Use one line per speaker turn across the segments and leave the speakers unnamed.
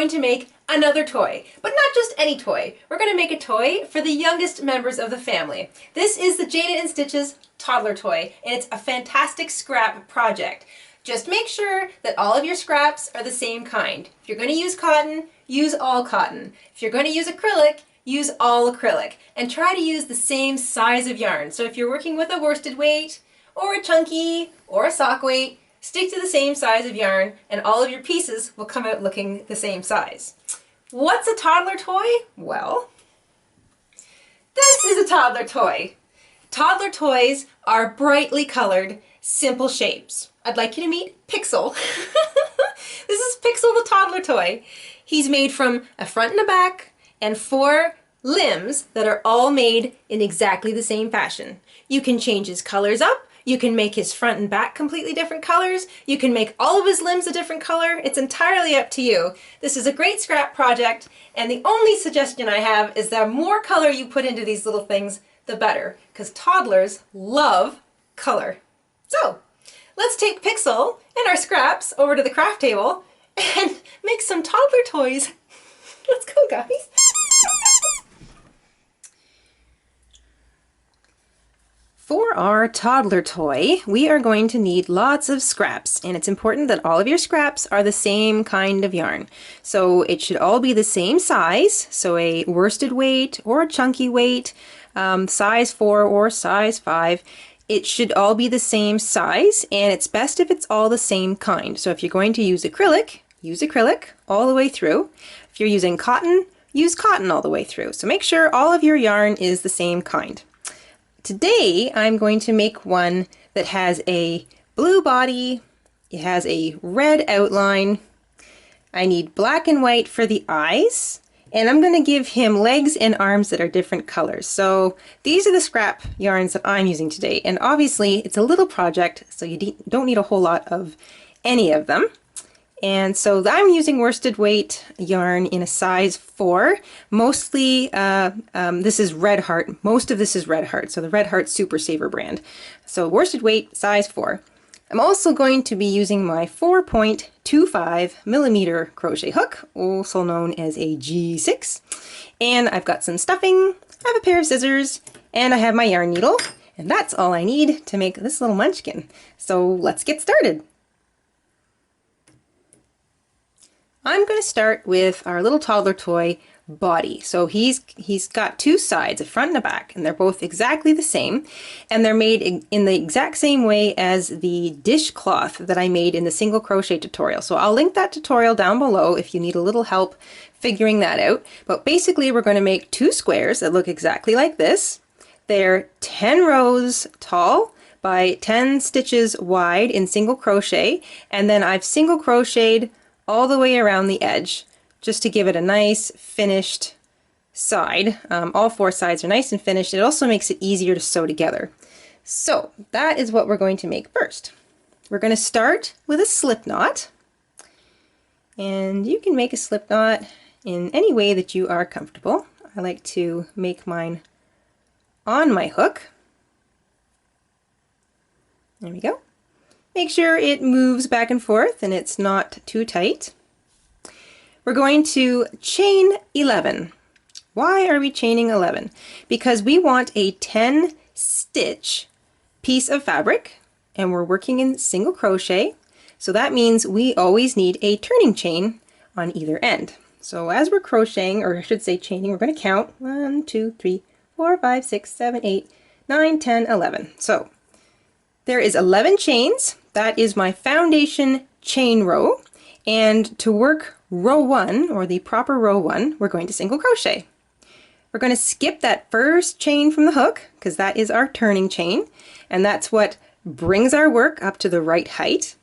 going to make another toy, but not just any toy. We're going to make a toy for the youngest members of the family. This is the Jayda InStitches toddler toy, and it's a fantastic scrap project. Just make sure that all of your scraps are the same kind. If you're going to use cotton, use all cotton. If you're going to use acrylic, use all acrylic. And try to use the same size of yarn. So if you're working with a worsted weight, or a chunky, or a sock weight, stick to the same size of yarn and all of your pieces will come out looking the same size. What's a toddler toy? Well, this is a toddler toy. Toddler toys are brightly colored, simple shapes. I'd like you to meet Pixel. This is Pixel the toddler toy. He's made from a front and a back and 4 limbs that are all made in exactly the same fashion. You can change his colors up. You can make his front and back completely different colors. You can make all of his limbs a different color. It's entirely up to you. This is a great scrap project, and the only suggestion I have is the more color you put into these little things, the better, because toddlers love color. So, let's take Pixel and our scraps over to the craft table and make some toddler toys. Let's go, guys. For our toddler toy, we are going to need lots of scraps, and it's important that all of your scraps are the same kind of yarn. So it should all be the same size, so a worsted weight or a chunky weight, size 4 or size 5. It should all be the same size, and it's best if it's all the same kind. So if you're going to use acrylic all the way through. If you're using cotton, use cotton all the way through. So make sure all of your yarn is the same kind. Today I'm going to make one that has a blue body, it has a red outline, I need black and white for the eyes, and I'm going to give him legs and arms that are different colors. So these are the scrap yarns that I'm using today, and obviously it's a little project, so you don't need a whole lot of any of them. And so I'm using worsted weight yarn in a size 4. Mostly, this is Red Heart. Most of this is Red Heart, so the Red Heart Super Saver brand. So worsted weight, size 4. I'm also going to be using my 4.25mm crochet hook, also known as a G6. And I've got some stuffing, I have a pair of scissors, and I have my yarn needle. And that's all I need to make this little munchkin. So let's get started. I'm going to start with our little toddler toy body. So he's got 2 sides, a front and a back, and they're both exactly the same, and they're made in the exact same way as the dishcloth that I made in the single crochet tutorial. So I'll link that tutorial down below if you need a little help figuring that out. But basically we're going to make 2 squares that look exactly like this. They're 10 rows tall by 10 stitches wide in single crochet, and then I've single crocheted all the way around the edge just to give it a nice finished side. All 4 sides are nice and finished. It also makes it easier to sew together. So that is what we're going to make first. We're going to start with a slip knot, and you can make a slip knot in any way that you are comfortable. I like to make mine on my hook. There we go. Make sure it moves back and forth and it's not too tight. We're going to chain 11. Why are we chaining 11? Because we want a 10 stitch piece of fabric, and we're working in single crochet, so that means we always need a turning chain on either end. So as we're crocheting, or I should say chaining, we're going to count 1, 2, 3, 4, 5, 6, 7, 8, 9, 10, 11. So there is 11 chains. That is my foundation chain row, and to work row 1, or the proper row 1, we're going to single crochet. We're going to skip that first chain from the hook because that is our turning chain, and that's what brings our work up to the right height.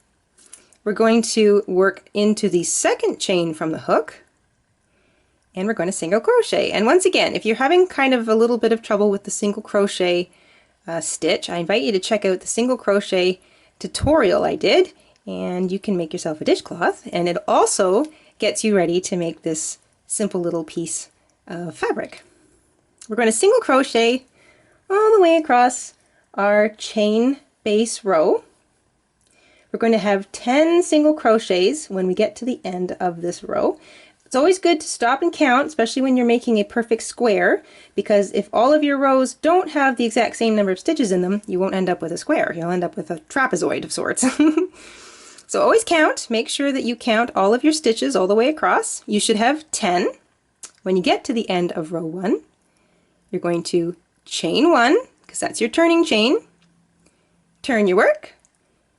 We're going to work into the second chain from the hook, and we're going to single crochet. And once again, if you're having kind of a little bit of trouble with the single crochet stitch, I invite you to check out the single crochet tutorial I did, and you can make yourself a dishcloth, and it also gets you ready to make this simple little piece of fabric. We're going to single crochet all the way across our chain base row. We're going to have 10 single crochets when we get to the end of this row. It's always good to stop and count, especially when you're making a perfect square, because if all of your rows don't have the exact same number of stitches in them, you won't end up with a square. You'll end up with a trapezoid of sorts. So always count. Make sure that you count all of your stitches all the way across. You should have 10. When you get to the end of row 1, you're going to chain 1, because that's your turning chain, turn your work,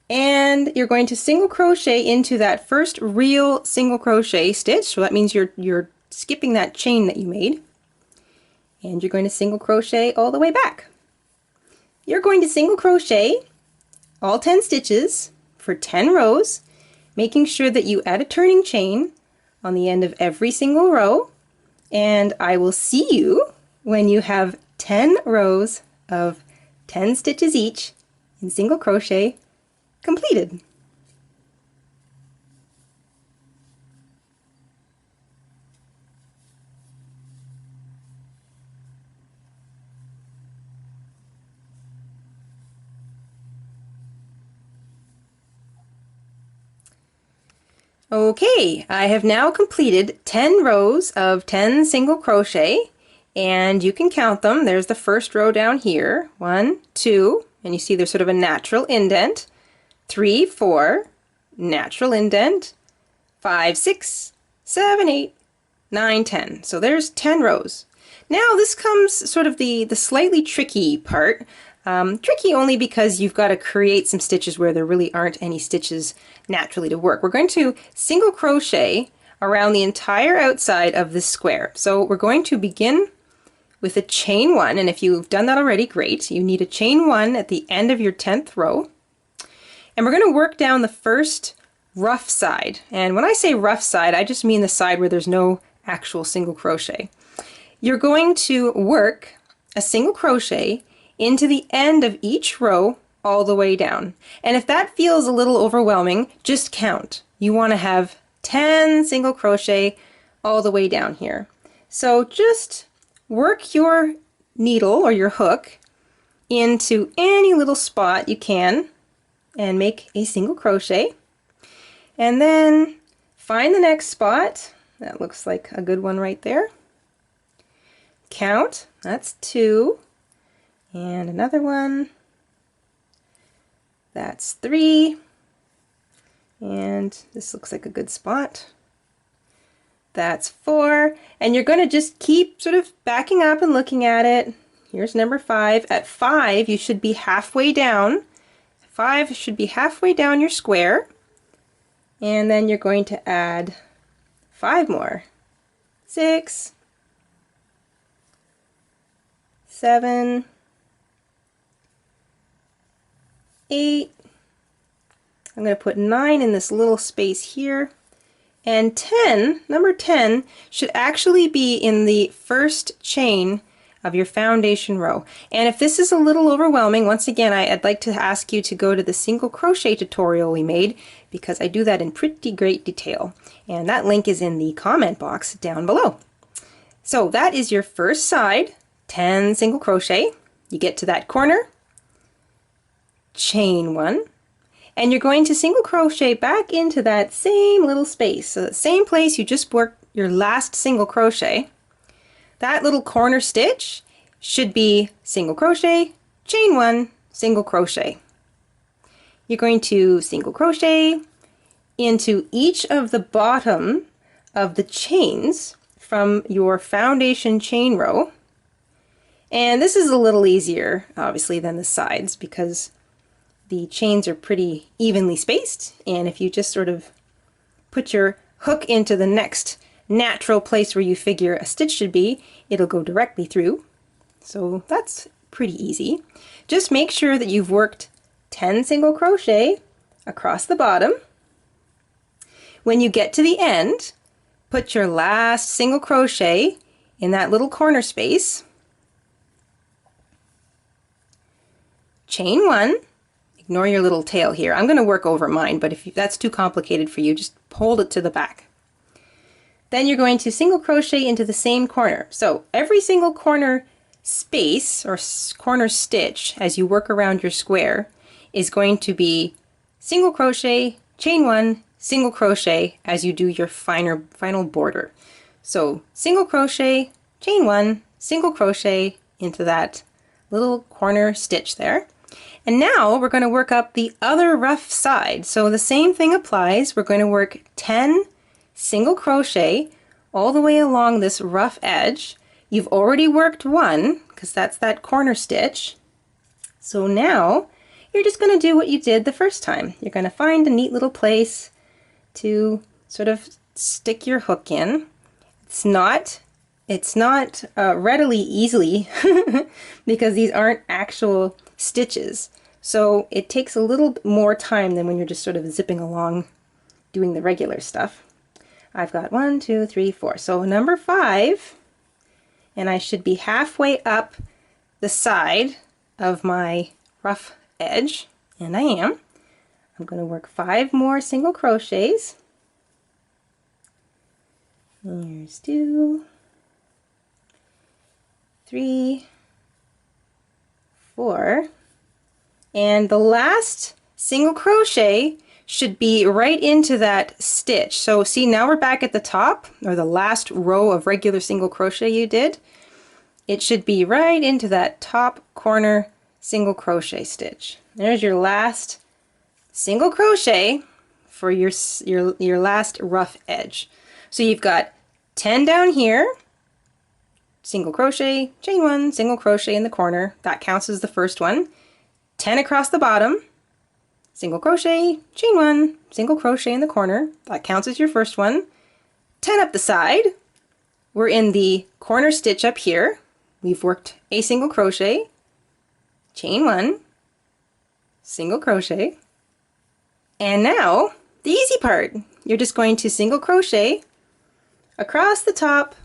and you're going to single crochet into that first real single crochet stitch. So that means you're skipping that chain that you made, and you're going to single crochet all the way back. You're going to single crochet all 10 stitches for 10 rows, making sure that you add a turning chain on the end of every single row, and I will see you when you have 10 rows of 10 stitches each in single crochet completed. Okay, I have now completed 10 rows of 10 single crochet, and you can count them. There's the first row down here, 1, 2, and you see there's sort of a natural indent, 3, 4, natural indent, 5, 6, 7, 8, 9, 10. So there's 10 rows. Now this comes sort of the slightly tricky part. Tricky only because you've got to create some stitches where there really aren't any stitches naturally to work. We're going to single crochet around the entire outside of this square. So we're going to begin with a chain 1, and if you've done that already, great. You need a chain 1 at the end of your 10th row. And we're going to work down the first rough side. And when I say rough side, I just mean the side where there's no actual single crochet. You're going to work a single crochet into the end of each row all the way down. And if that feels a little overwhelming, just count. You want to have 10 single crochet all the way down here. So just work your needle or your hook into any little spot you can and make a single crochet, and then find the next spot. That looks like a good one right there. Count, that's 2, and another one, that's 3, and this looks like a good spot. That's 4, and you're going to just keep sort of backing up and looking at it. Here's number 5. At 5, you should be halfway down. 5 should be halfway down your square, and then you're going to add 5 more. 6, 7, 8. I'm going to put 9 in this little space here. And 10, number 10, should actually be in the first chain of your foundation row. And if this is a little overwhelming, once again, I'd like to ask you to go to the single crochet tutorial we made, because I do that in pretty great detail. And that link is in the comment box down below. So that is your first side, 10 single crochet. You get to that corner, chain 1, and you're going to single crochet back into that same little space. So the same place you just worked your last single crochet. That little corner stitch should be single crochet, chain 1, single crochet. You're going to single crochet into each of the bottom of the chains from your foundation chain row. And this is a little easier, obviously, than the sides, because the chains are pretty evenly spaced, and if you just sort of put your hook into the next natural place where you figure a stitch should be, it'll go directly through. So that's pretty easy. Just make sure that you've worked 10 single crochet across the bottom. When you get to the end, put your last single crochet in that little corner space, chain 1. Ignore your little tail here. I'm going to work over mine, but if that's too complicated for you, just hold it to the back. Then you're going to single crochet into the same corner. So every single corner space or corner stitch as you work around your square is going to be single crochet, chain 1, single crochet as you do your final border. So single crochet, chain one, single crochet into that little corner stitch there. And now we're going to work up the other rough side. So the same thing applies. We're going to work 10 single crochet all the way along this rough edge. You've already worked one because that's that corner stitch. So now you're just going to do what you did the first time. You're going to find a neat little place to sort of stick your hook in. It's not readily easily because these aren't actual stitches. So it takes a little bit more time than when you're just sort of zipping along doing the regular stuff. I've got 1, 2, 3, 4. So number 5, and I should be halfway up the side of my rough edge, and I am. I'm going to work 5 more single crochets. Here's 2, 3, 4, and the last single crochet should be right into that stitch. So see, now we're back at the top, or the last row of regular single crochet you did. It should be right into that top corner single crochet stitch. There's your last single crochet for your last rough edge. So you've got 10 down here, single crochet, chain one, single crochet in the corner. That counts as the first one. 10 across the bottom, single crochet, chain one, single crochet in the corner. That counts as your first one. 10 up the side. We're in the corner stitch up here. We've worked a single crochet, chain one, single crochet, and now the easy part. You're just going to single crochet across the top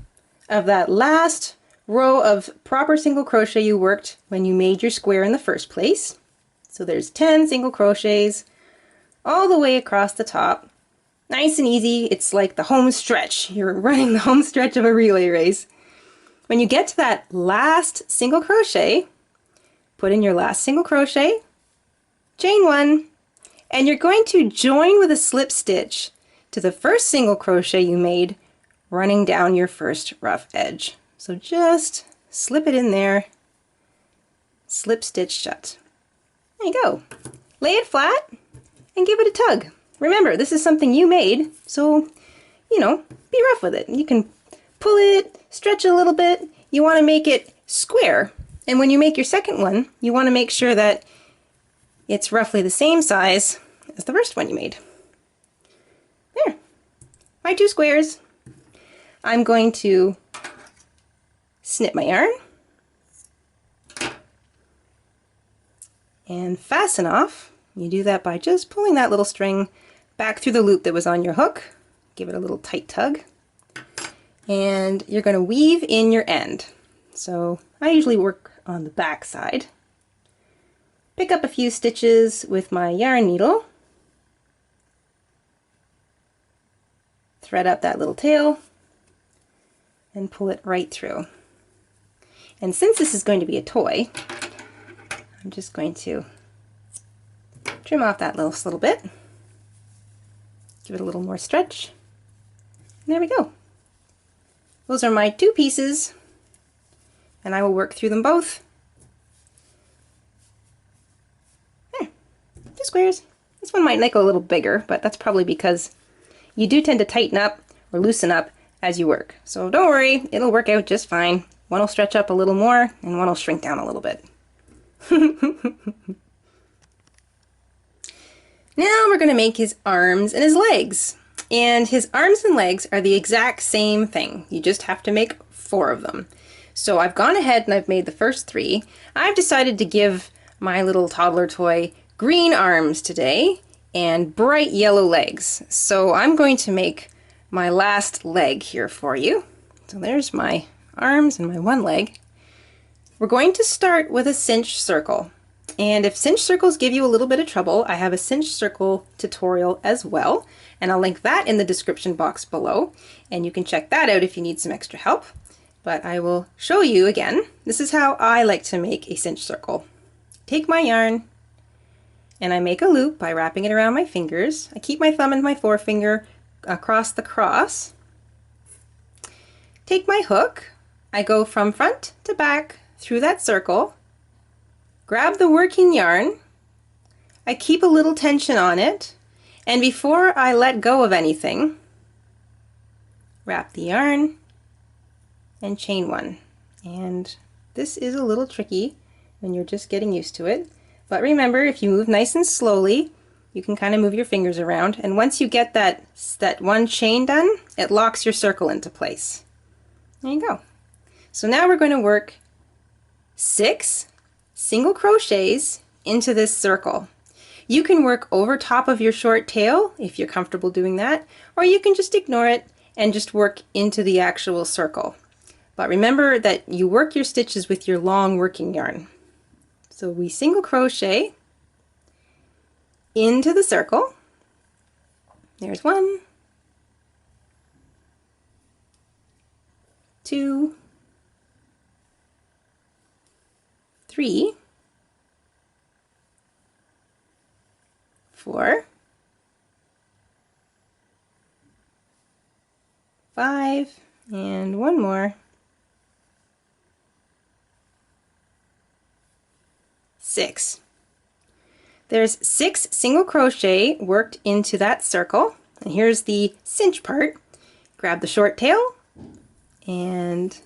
of that last row of proper single crochet you worked when you made your square in the first place. So there's 10 single crochets all the way across the top. Nice and easy. It's like the home stretch. You're running the home stretch of a relay race. When you get to that last single crochet, put in your last single crochet, chain one, and you're going to join with a slip stitch to the first single crochet you made running down your first rough edge. So just slip it in there, slip stitch shut. There you go. Lay it flat and give it a tug. Remember, this is something you made, so, you know, be rough with it. You can pull it, stretch it a little bit. You want to make it square. And when you make your second one, you want to make sure that it's roughly the same size as the first one you made. There. My 2 squares. I'm going to snip my yarn and fasten off. You do that by just pulling that little string back through the loop that was on your hook. Give it a little tight tug. And you're going to weave in your end. So I usually work on the back side. Pick up a few stitches with my yarn needle. Thread up that little tail and pull it right through. And since this is going to be a toy, I'm just going to trim off that little bit. Give it a little more stretch. And there we go. Those are my 2 pieces, and I will work through them both. There, 2 squares. This one might make a little bigger, but that's probably because you do tend to tighten up or loosen up as you work. So don't worry, it'll work out just fine. One will stretch up a little more, and one will shrink down a little bit. Now we're going to make his arms and his legs. And his arms and legs are the exact same thing. You just have to make 4 of them. So I've gone ahead and I've made the first 3. I've decided to give my little toddler toy green arms today and bright yellow legs. So I'm going to make my last leg here for you. So there's my arms and my one leg. We're going to start with a cinch circle. And if cinch circles give you a little bit of trouble, I have a cinch circle tutorial as well, and I'll link that in the description box below, and you can check that out if you need some extra help. But I will show you again. This is how I like to make a cinch circle. Take my yarn, and I make a loop by wrapping it around my fingers. I keep my thumb and my forefinger across the cross, take my hook, I go from front to back through that circle, grab the working yarn, I keep a little tension on it, and before I let go of anything, wrap the yarn and chain one. And this is a little tricky when you're just getting used to it, but remember, if you move nice and slowly, you can kind of move your fingers around, and once you get that one chain done, it locks your circle into place. There you go. So now we're going to work 6 single crochets into this circle. You can work over top of your short tail if you're comfortable doing that, or you can just ignore it and just work into the actual circle. But remember that you work your stitches with your long working yarn. So we single crochet into the circle. There's 1, 2, 3, 4, 5, and one more, 6. There's 6 single crochet worked into that circle, and here's the cinch part. Grab the short tail and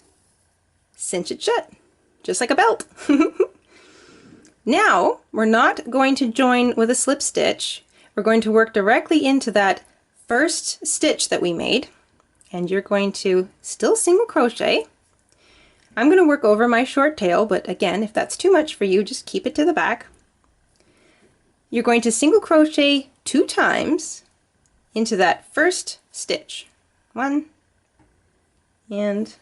cinch it shut, just like a belt. Now, we're not going to join with a slip stitch. We're going to work directly into that first stitch that we made, and you're going to still single crochet. I'm going to work over my short tail, but again, if that's too much for you, just keep it to the back. You're going to single crochet 2 times into that first stitch. 1 and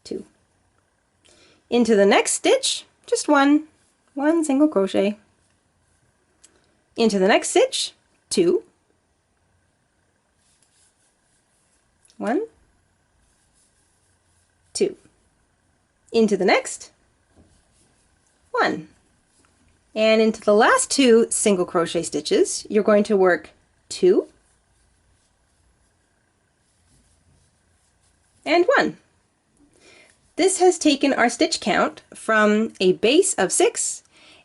2. Into the next stitch, just one single crochet. Into the next stitch, 2. 1, 2. Into the next, 1. And into the last 2 single crochet stitches, you're going to work 2 and 1. This has taken our stitch count from a base of 6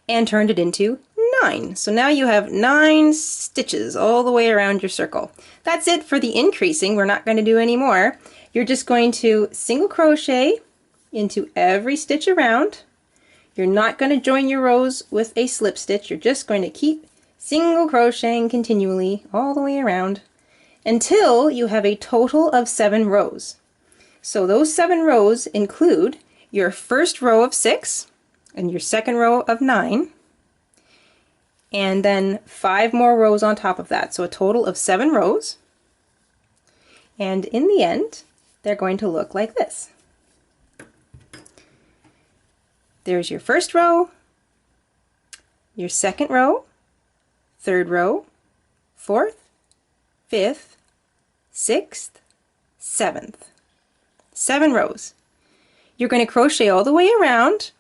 and turned it into 9. So now you have 9 stitches all the way around your circle. That's it for the increasing. We're not going to do any more. You're just going to single crochet into every stitch around. You're not going to join your rows with a slip stitch. You're just going to keep single crocheting continually all the way around until you have a total of 7 rows. So those 7 rows include your first row of 6 and your second row of 9, and then 5 more rows on top of that. So a total of 7 rows. And in the end, they're going to look like this. There's your first row, your second row, third row, fourth, fifth, sixth, seventh. 7 rows. You're going to crochet all the way around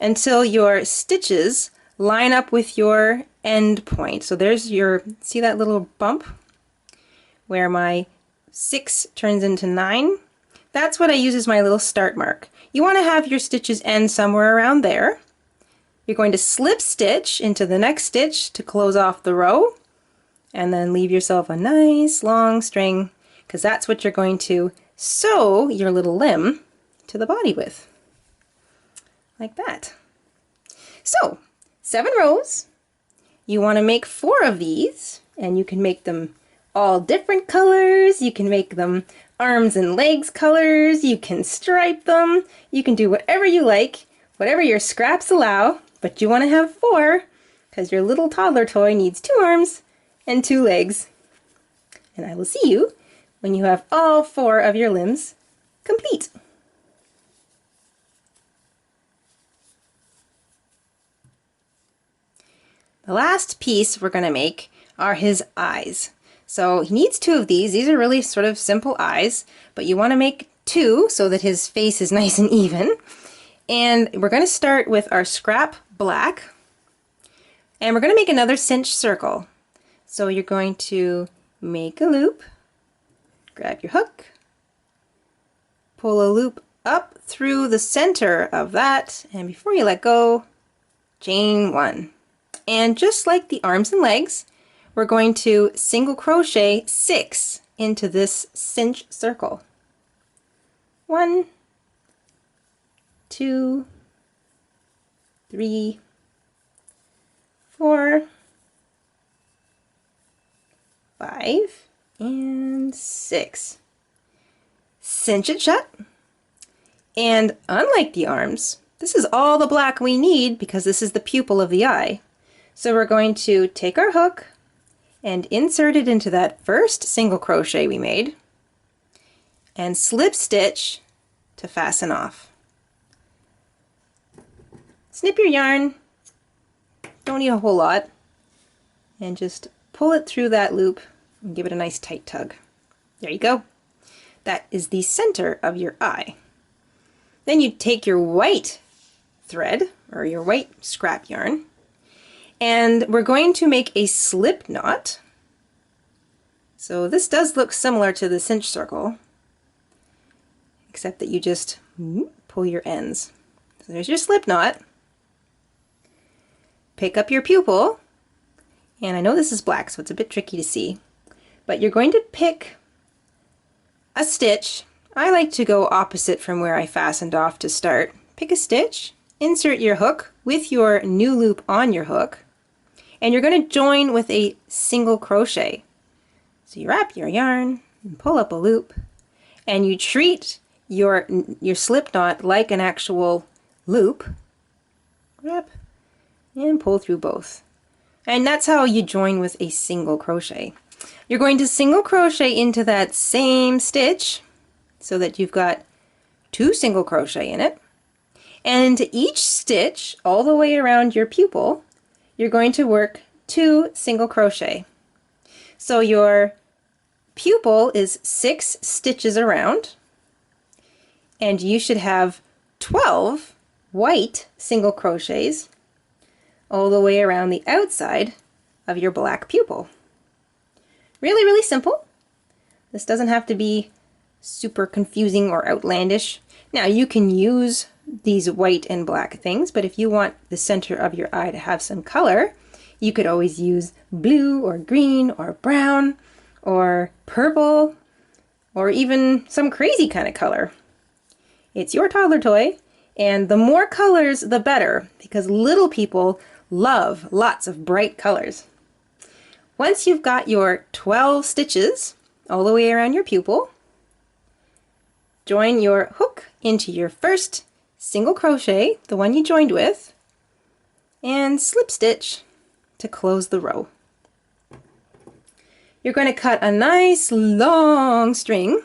until your stitches line up with your end point. So there's your, see that little bump where my 6 turns into 9? That's what I use as my little start mark. You want to have your stitches end somewhere around there. You're going to slip stitch into the next stitch to close off the row, and then leave yourself a nice long string, because that's what you're going to sew your little limb to the body with. Like that. So, 7 rows. You want to make 4 of these, and you can make them all different colors. You can make them arms and legs colors. You can stripe them. You can do whatever you like, whatever your scraps allow, but you want to have 4 because your little toddler toy needs 2 arms and 2 legs. And I will see you when you have all 4 of your limbs complete. The last piece we're going to make are his eyes. So he needs 2 of these. These are really sort of simple eyes, but you want to make 2 so that his face is nice and even. And we're going to start with our scrap black, and we're going to make another cinch circle. So you're going to make a loop, grab your hook, pull a loop up through the center of that, and before you let go, chain 1. And just like the arms and legs, we're going to single crochet 6 into this cinch circle. 1, 2, 3, 4, 5, and 6. Cinch it shut. And unlike the arms, this is all the black we need because this is the pupil of the eye. So we're going to take our hook and insert it into that first single crochet we made and slip stitch to fasten off. Snip your yarn, don't need a whole lot, and just pull it through that loop and give it a nice tight tug. There you go. That is the center of your eye. Then you take your white thread or your white scrap yarn, and we're going to make a slip knot. So this does look similar to the cinch circle, except that you just pull your ends. So there's your slip knot. Pick up your pupil, and I know this is black, so it's a bit tricky to see, but you're going to pick a stitch. I like to go opposite from where I fastened off to start. Pick a stitch, insert your hook with your new loop on your hook, and you're going to join with a single crochet. So you wrap your yarn and pull up a loop, and you treat your slip knot like an actual loop. Wrap and pull through both. And that's how you join with a single crochet. You're going to single crochet into that same stitch so that you've got 2 single crochet in it. And into each stitch all the way around your pupil, you're going to work 2 single crochet. So your pupil is 6 stitches around, and you should have 12 white single crochets all the way around the outside of your black pupil. Really, really simple. This doesn't have to be super confusing or outlandish. Now you can use these white and black things, but if you want the center of your eye to have some color, you could always use blue or green or brown or purple or even some crazy kind of color. It's your toddler toy, and the more colors the better, because little people love lots of bright colors. Once you've got your 12 stitches all the way around your pupil, join your hook into your first single crochet, the one you joined with, and slip stitch to close the row. You're going to cut a nice long string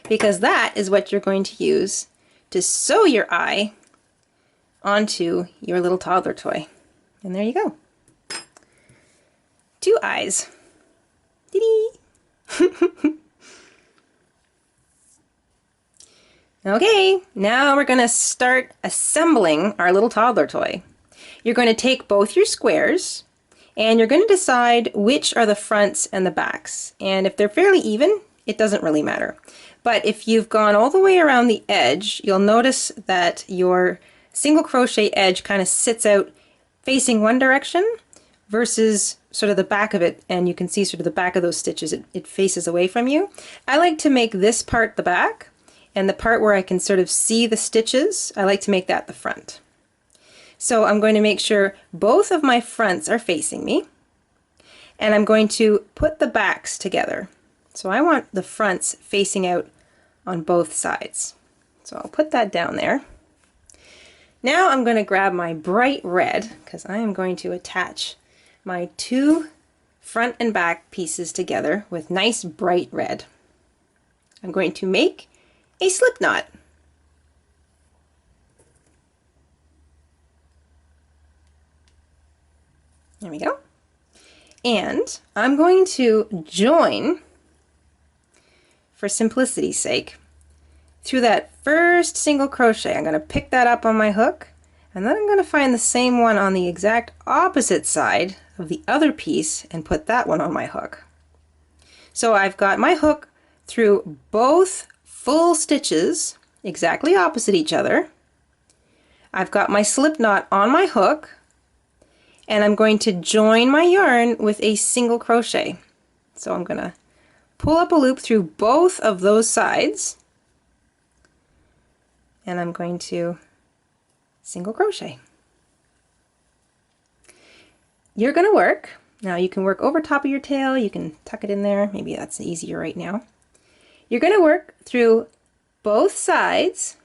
because that is what you're going to use to sew your eye onto your little toddler toy. And there you go. 2 eyes. Dee-dee. Okay, now we're going to start assembling our little toddler toy. You're going to take both your squares and you're going to decide which are the fronts and the backs. And if they're fairly even, it doesn't really matter. But if you've gone all the way around the edge, you'll notice that your single crochet edge kind of sits out facing one direction versus sort of the back of it, and you can see sort of the back of those stitches, it faces away from you. I like to make this part the back, and the part where I can sort of see the stitches, I like to make that the front. So I'm going to make sure both of my fronts are facing me, and I'm going to put the backs together. So I want the fronts facing out on both sides. So I'll put that down there. Now I'm going to grab my bright red, because I am going to attach my 2 front and back pieces together with nice bright red. I'm going to make a slip knot. There we go. And I'm going to join, for simplicity's sake, through that first single crochet. I'm going to pick that up on my hook, and then I'm going to find the same one on the exact opposite side of the other piece and put that one on my hook. So I've got my hook through both full stitches exactly opposite each other. I've got my slip knot on my hook, and I'm going to join my yarn with a single crochet. So I'm going to pull up a loop through both of those sides, and I'm going to single crochet. You're going to work, now you can work over top of your tail, you can tuck it in there, maybe that's easier right now. You're going to work through both sides,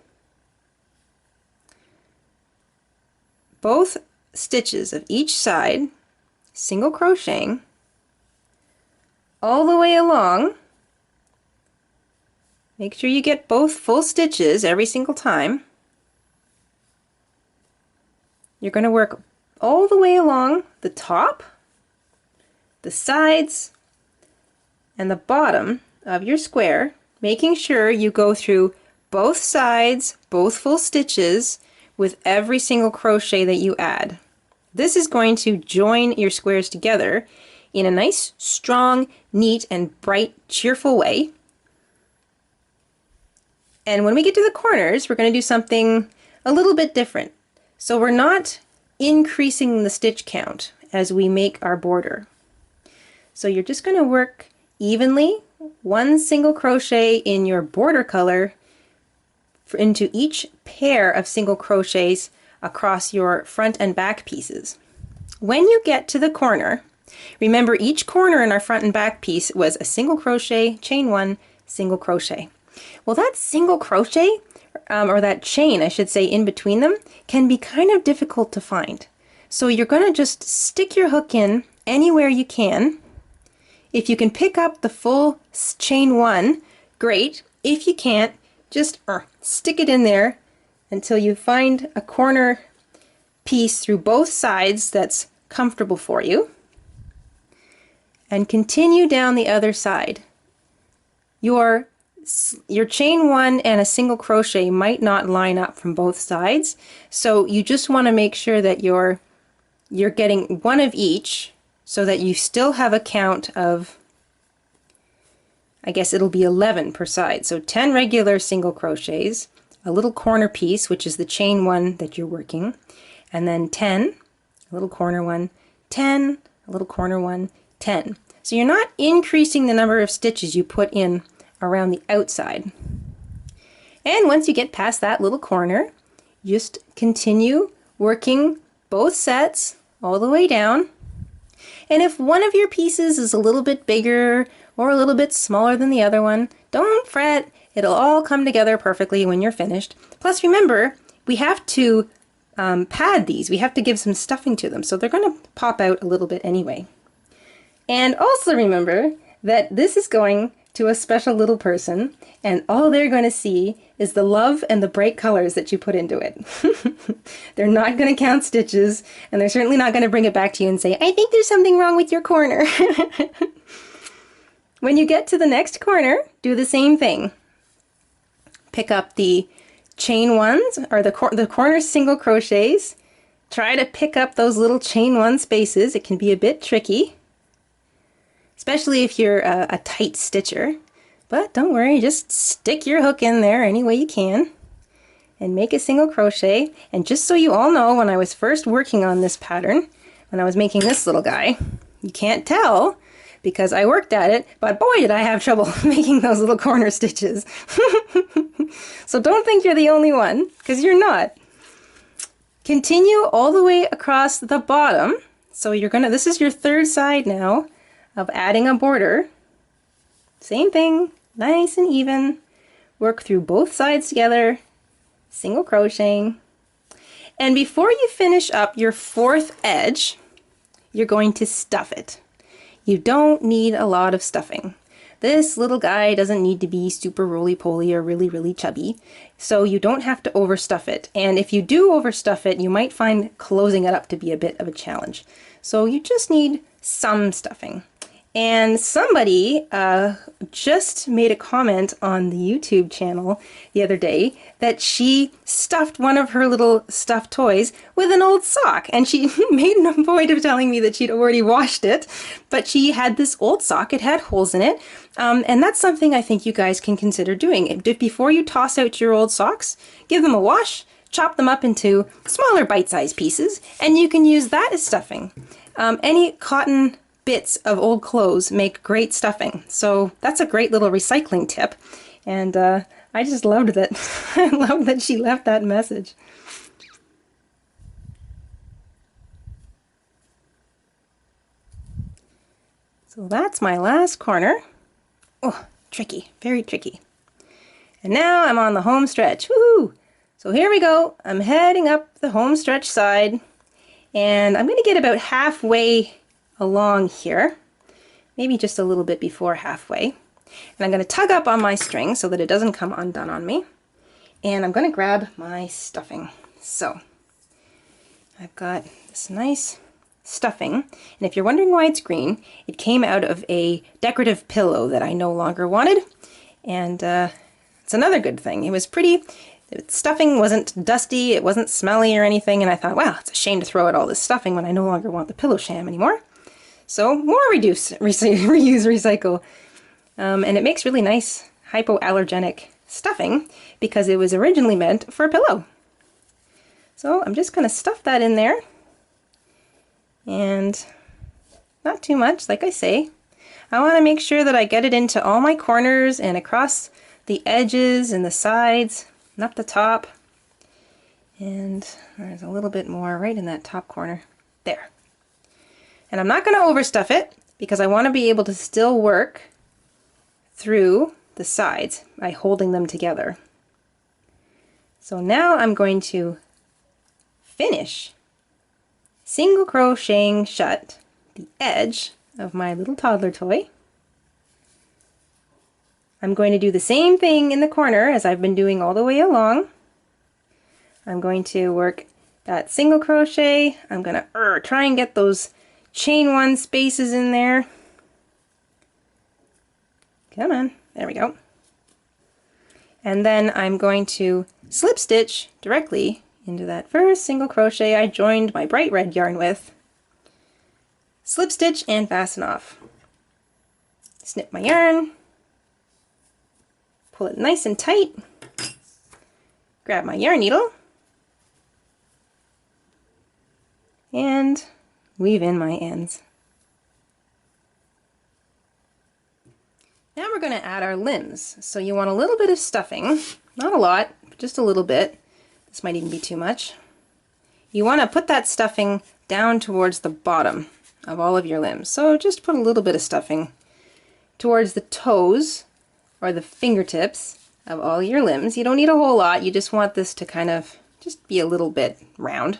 both stitches of each side, single crocheting all the way along. Make sure you get both full stitches every single time. You're going to work all the way along the top, the sides, and the bottom of your square, making sure you go through both sides, both full stitches, with every single crochet that you add. This is going to join your squares together in a nice, strong, neat, and bright, cheerful way. And when we get to the corners, we're going to do something a little bit different. So we're not increasing the stitch count as we make our border. So you're just going to work evenly, one single crochet in your border color into each pair of single crochets across your front and back pieces. When you get to the corner, remember each corner in our front and back piece was a single crochet, chain one, single crochet. Well, that single crochet, or that chain I should say in between them, can be kind of difficult to find. So you're going to just stick your hook in anywhere you can. If you can pick up the full chain one, great. If you can't, just stick it in there until you find a corner piece through both sides that's comfortable for you, and continue down the other side. Your chain one and a single crochet might not line up from both sides, so you just want to make sure that you're getting one of each so that you still have a count of, I guess it'll be 11 per side. So 10 regular single crochets, a little corner piece, which is the chain one that you're working, and then 10, a little corner one, 10, a little corner one, 10. So you're not increasing the number of stitches you put in around the outside. And once you get past that little corner, just continue working both sets all the way down. And if one of your pieces is a little bit bigger or a little bit smaller than the other one, don't fret, it'll all come together perfectly when you're finished. Plus remember, we have to pad these, we have to give some stuffing to them, so they're going to pop out a little bit anyway. And also remember that this is going to a special little person, and all they're going to see is the love and the bright colors that you put into it. They're not going to count stitches, and they're certainly not going to bring it back to you and say, I think there's something wrong with your corner. When you get to the next corner, do the same thing. Pick up the chain ones, or the corner single crochets. Try to pick up those little chain one spaces. It can be a bit tricky, especially if you're a tight stitcher. But don't worry, just stick your hook in there any way you can and make a single crochet. And just so you all know, when I was first working on this pattern, when I was making this little guy, you can't tell because I worked at it, but boy did I have trouble making those little corner stitches. So don't think you're the only one, because you're not. Continue all the way across the bottom. So you're gonna, this is your third side now of adding a border. Same thing, nice and even. Work through both sides together, single crocheting. And before you finish up your fourth edge, you're going to stuff it. You don't need a lot of stuffing. This little guy doesn't need to be super roly-poly or really, really chubby, so you don't have to overstuff it. And if you do overstuff it, you might find closing it up to be a bit of a challenge. So you just need some stuffing. And somebody just made a comment on the YouTube channel the other day that she stuffed one of her little stuffed toys with an old sock. And she made no point of telling me that she'd already washed it, but she had this old sock. It had holes in it. And that's something I think you guys can consider doing. Before you toss out your old socks, give them a wash, chop them up into smaller bite-sized pieces, and you can use that as stuffing. Any cotton bits of old clothes make great stuffing, so that's a great little recycling tip, and I just loved that. I love that she left that message. So that's my last corner. Oh, tricky, very tricky. And now I'm on the home stretch. Woohoo! So here we go. I'm heading up the home stretch side, and I'm going to get about halfway along here, maybe just a little bit before halfway. And I'm going to tug up on my string so that it doesn't come undone on me. And I'm going to grab my stuffing. So I've got this nice stuffing, and if you're wondering why it's green, it came out of a decorative pillow that I no longer wanted, and it's another good thing. It was pretty. The stuffing wasn't dusty, it wasn't smelly or anything, and I thought, wow, it's a shame to throw out all this stuffing when I no longer want the pillow sham anymore. So more reduce, reuse, recycle. And it makes really nice hypoallergenic stuffing because it was originally meant for a pillow. So I'm just going to stuff that in there. And not too much, like I say. I want to make sure that I get it into all my corners and across the edges and the sides and up the top. And there's a little bit more right in that top corner. There. And I'm not going to overstuff it because I want to be able to still work through the sides by holding them together. So now I'm going to finish single crocheting shut the edge of my little toddler toy. I'm going to do the same thing in the corner as I've been doing all the way along. I'm going to work that single crochet. I'm going to try and get those chain one spaces in there. Come on, there we go. And then I'm going to slip stitch directly into that first single crochet I joined my bright red yarn with. Slip stitch and fasten off. Snip my yarn, pull it nice and tight, grab my yarn needle, and weave in my ends. Now we're going to add our limbs. So you want a little bit of stuffing, not a lot, just a little bit. This might even be too much. You want to put that stuffing down towards the bottom of all of your limbs. So just put a little bit of stuffing towards the toes or the fingertips of all your limbs. You don't need a whole lot, you just want this to kind of just be a little bit round.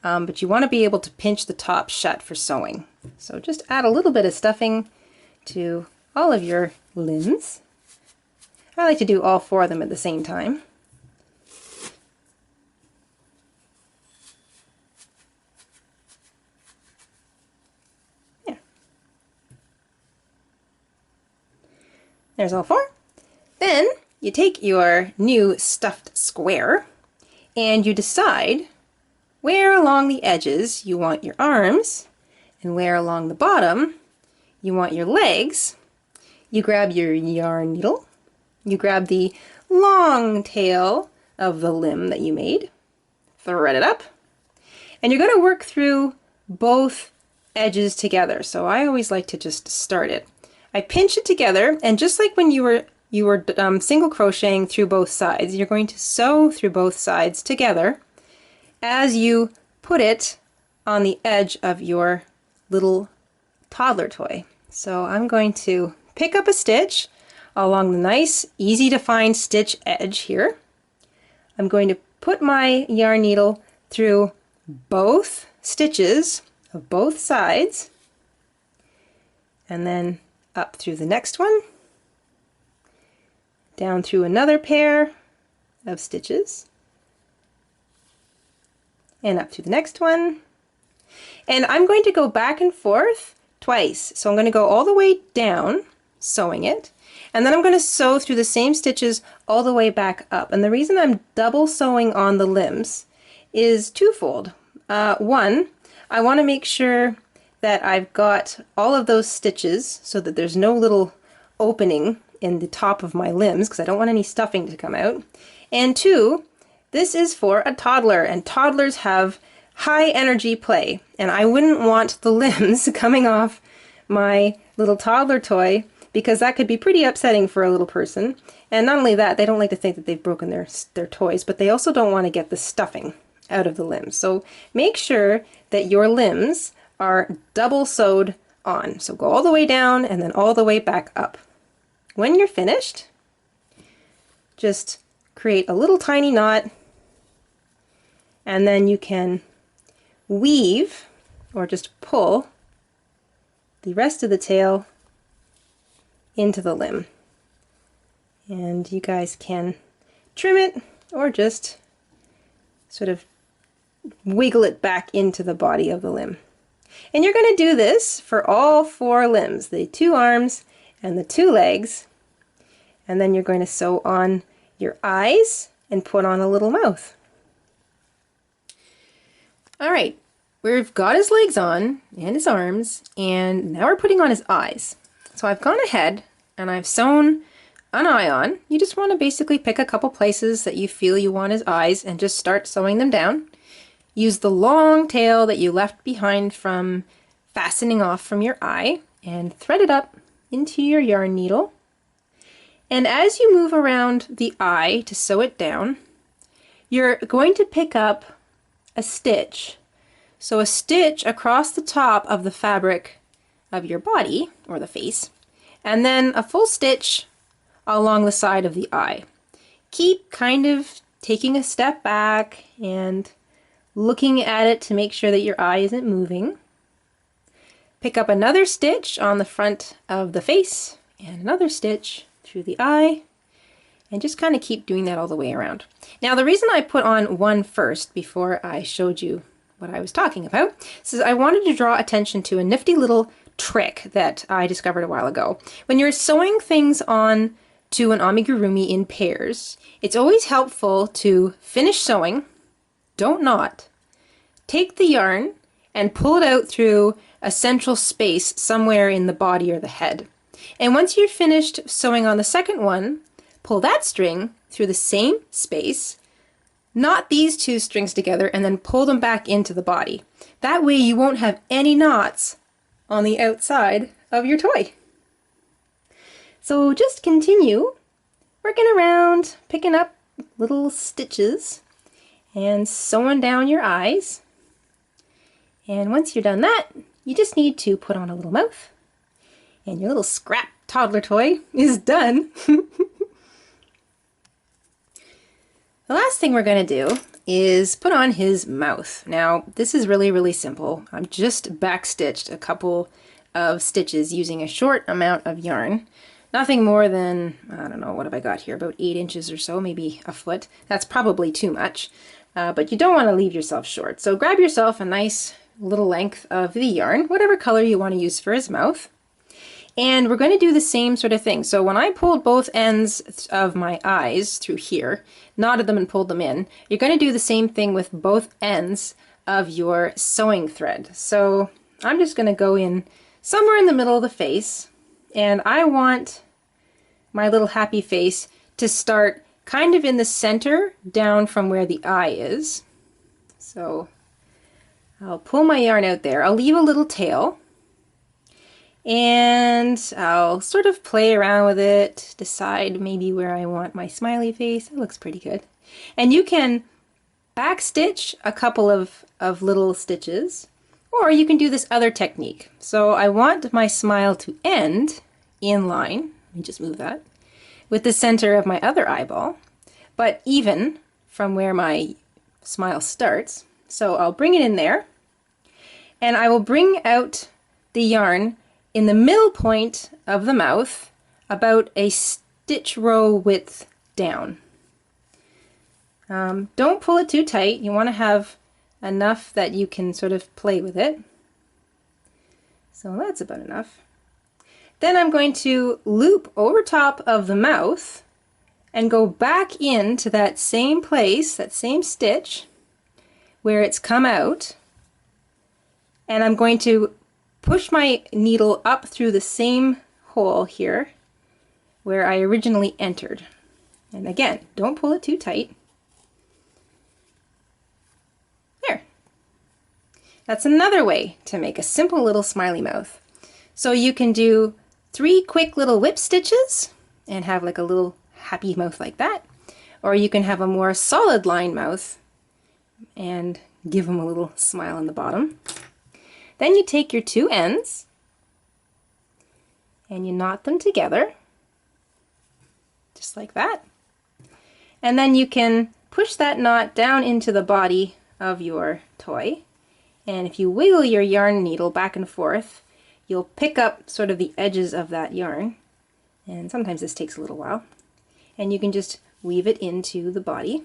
But you want to be able to pinch the top shut for sewing. So just add a little bit of stuffing to all of your limbs. I like to do all four of them at the same time. Yeah. There's all four. Then you take your new stuffed square and you decide where along the edges you want your arms and where along the bottom you want your legs. You grab your yarn needle, you grab the long tail of the limb that you made, thread it up, and you're going to work through both edges together. So I always like to just start it. I pinch it together, and just like when you were single crocheting through both sides, you're going to sew through both sides together as you put it on the edge of your little toddler toy. So I'm going to pick up a stitch along the nice, easy to find stitch edge here. I'm going to put my yarn needle through both stitches of both sides, and then up through the next one, down through another pair of stitches, and up to the next one. And I'm going to go back and forth twice. So I'm going to go all the way down, sewing it, and then I'm going to sew through the same stitches all the way back up. And the reason I'm double sewing on the limbs is twofold. One, I want to make sure that I've got all of those stitches so that there's no little opening in the top of my limbs because I don't want any stuffing to come out. And two, this is for a toddler, and toddlers have high energy play, and I wouldn't want the limbs coming off my little toddler toy because that could be pretty upsetting for a little person. And not only that, they don't like to think that they've broken their toys, but they also don't want to get the stuffing out of the limbs. So make sure that your limbs are double sewed on. So go all the way down and then all the way back up. When you're finished, just create a little tiny knot, and then you can weave or just pull the rest of the tail into the limb. And you guys can trim it or just sort of wiggle it back into the body of the limb. And you're going to do this for all 4 limbs, the 2 arms and the 2 legs. And then you're going to sew on your eyes and put on a little mouth. Alright, we've got his legs on and his arms, and now we're putting on his eyes. So I've gone ahead and I've sewn an eye on. You just want to basically pick a couple places that you feel you want his eyes and just start sewing them down. Use the long tail that you left behind from fastening off from your eye and thread it up into your yarn needle. And as you move around the eye to sew it down, you're going to pick up a stitch. So a stitch across the top of the fabric of your body, or the face, and then a full stitch along the side of the eye. Keep kind of taking a step back and looking at it to make sure that your eye isn't moving. Pick up another stitch on the front of the face and another stitch through the eye, and just kind of keep doing that all the way around. Now the reason I put on one first before I showed you what I was talking about is I wanted to draw attention to a nifty little trick that I discovered a while ago. When you're sewing things on to an amigurumi in pairs, it's always helpful to finish sewing, don't knot, take the yarn and pull it out through a central space somewhere in the body or the head. And once you're finished sewing on the second one, pull that string through the same space, knot these 2 strings together, and then pull them back into the body. That way you won't have any knots on the outside of your toy. So just continue working around, picking up little stitches and sewing down your eyes. And once you're done that, you just need to put on a little mouth, and your little scrap toddler toy is done. The last thing we're going to do is put on his mouth. Now this is really simple. I've just backstitched a couple of stitches using a short amount of yarn. Nothing more than, I don't know, what have I got here, about 8 inches or so, maybe a foot. That's probably too much, but you don't want to leave yourself short. So grab yourself a nice little length of the yarn, whatever color you want to use for his mouth. And we're going to do the same sort of thing. So when I pulled both ends of my eyes through here, knotted them and pulled them in, you're going to do the same thing with both ends of your sewing thread. So I'm just going to go in somewhere in the middle of the face, and I want my little happy face to start kind of in the center down from where the eye is. So I'll pull my yarn out there. I'll leave a little tail, and I'll sort of play around with it, decide maybe where I want my smiley face. It looks pretty good. And you can backstitch a couple of little stitches, or you can do this other technique. So I want my smile to end in line, let me just move that, with the center of my other eyeball, but even from where my smile starts. So I'll bring it in there, and I will bring out the yarn in the middle point of the mouth, about a stitch row width down. Don't pull it too tight. You want to have enough that you can sort of play with it. So that's about enough. Then I'm going to loop over top of the mouth and go back into that same place, that same stitch where it's come out, and I'm going to push my needle up through the same hole here where I originally entered. And again, don't pull it too tight. There. That's another way to make a simple little smiley mouth. So you can do 3 quick little whip stitches and have like a little happy mouth like that. Or you can have a more solid line mouth and give them a little smile on the bottom. Then you take your 2 ends and you knot them together, just like that. And then you can push that knot down into the body of your toy. And if you wiggle your yarn needle back and forth, you'll pick up sort of the edges of that yarn. And sometimes this takes a little while. And you can just weave it into the body.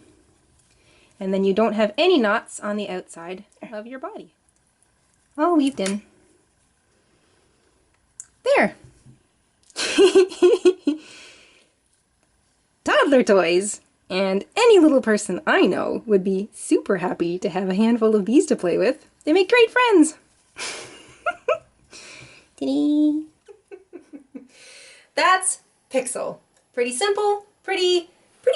And then you don't have any knots on the outside of your body. All weaved in. There! Toddler toys! And any little person I know would be super happy to have a handful of bees to play with. They make great friends! That's Pixel. Pretty simple, pretty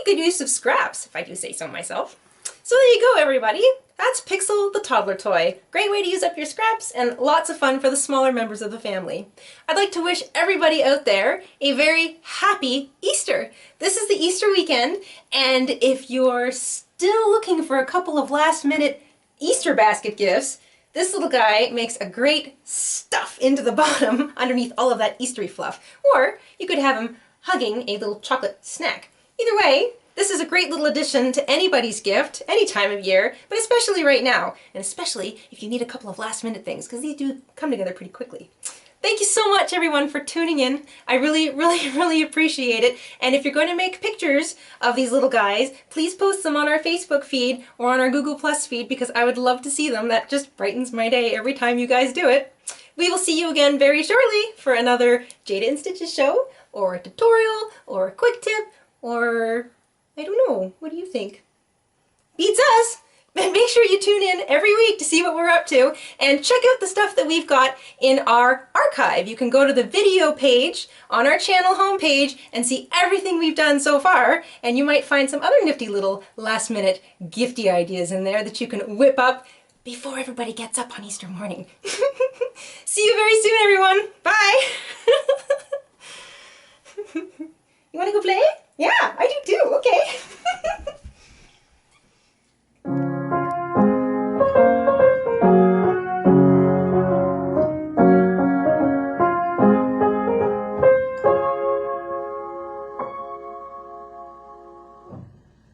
good use of scraps, if I do say so myself. So there you go, everybody. That's Pixel the toddler toy. Great way to use up your scraps and lots of fun for the smaller members of the family. I'd like to wish everybody out there a very happy Easter. This is the Easter weekend, and if you're still looking for a couple of last-minute Easter basket gifts, this little guy makes a great stuff into the bottom underneath all of that Eastery fluff. Or you could have him hugging a little chocolate snack. Either way, this is a great little addition to anybody's gift, any time of year, but especially right now, and especially if you need a couple of last-minute things, because these do come together pretty quickly. Thank you so much, everyone, for tuning in. I really appreciate it. And if you're going to make pictures of these little guys, please post them on our Facebook feed or on our Google Plus feed, because I would love to see them. That just brightens my day every time you guys do it. We will see you again very shortly for another Jayda InStitches show, or a tutorial, or a quick tip, or I don't know. What do you think? Beats us! But make sure you tune in every week to see what we're up to, and check out the stuff that we've got in our archive. You can go to the video page on our channel homepage and see everything we've done so far, and you might find some other nifty little last-minute gifty ideas in there that you can whip up before everybody gets up on Easter morning. See you very soon, everyone. Bye! You want to go play? Yeah, I do too. Okay.